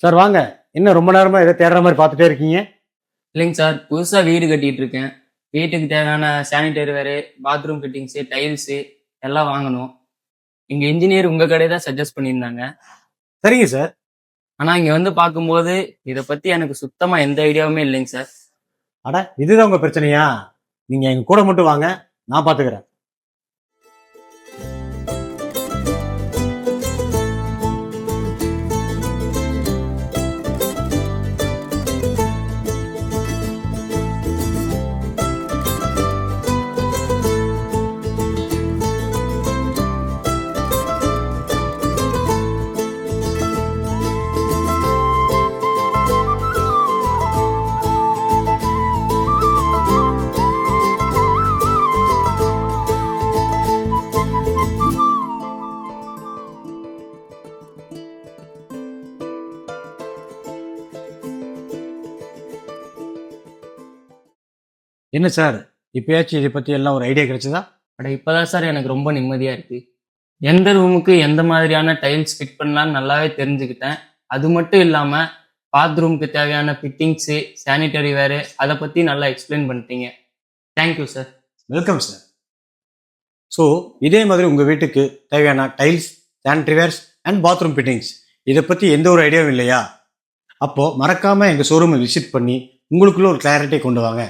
Sir வாங்க. என்ன ரொம்ப நேரமா ஏதோ தேடுற மாதிரி பார்த்துட்டே இருக்கீங்க? இல்லைங்க சார், புதுசாக வீடு கட்டிட்டு இருக்கேன். வீட்டுக்கு தேவையான சானிடரி வேறு, பாத்ரூம் ஃபிட்டிங்ஸு, டைல்ஸு எல்லாம் வாங்கணும். இங்கே இன்ஜினியர் உங்கள் கடையை தான் சஜஸ்ட் பண்ணியிருந்தாங்க. சரிங்க சார். ஆனால் இங்கே வந்து பார்க்கும்போது இதை பற்றி எனக்கு சுத்தமாக எந்த ஐடியாவுமே இல்லைங்க சார். அட இதுதான் உங்க பிரச்சனையா? நீங்க எங்க கூட மட்டும் வாங்க, நான் பாத்துக்கிறேன். என்ன சார், இப்பயாச்சும் இதை பத்தி எல்லாம் ஒரு ஐடியா கிடைச்சதா? அட இப்போதான் சார் எனக்கு ரொம்ப நிம்மதியாக இருக்குது. எந்த ரூமுக்கு எந்த மாதிரியான டைல்ஸ் ஃபிட் பண்ணலான்னு நல்லாவே தெரிஞ்சுக்கிட்டேன். அது மட்டும் இல்லாமல் பாத்ரூமுக்கு தேவையான ஃபிட்டிங்ஸு, சானிடரி வேறு அதை பற்றி நல்லா எக்ஸ்பிளைன் பண்ணிட்டீங்க. Thank you sir. Welcome sir. So இதே மாதிரி உங்க வீட்டுக்கு தேவையான டைல்ஸ், சானிடரிவேர்ஸ் அண்ட் பாத்ரூம் ஃபிட்டிங்ஸ் இதை பத்தி எந்த ஒரு ஐடியாவும் இல்லையா? அப்போ மறக்காம எங்க ஷோரூமை விசிட் பண்ணி உங்களுக்குள்ள ஒரு கிளாரிட்டி கொண்டு வாங்க.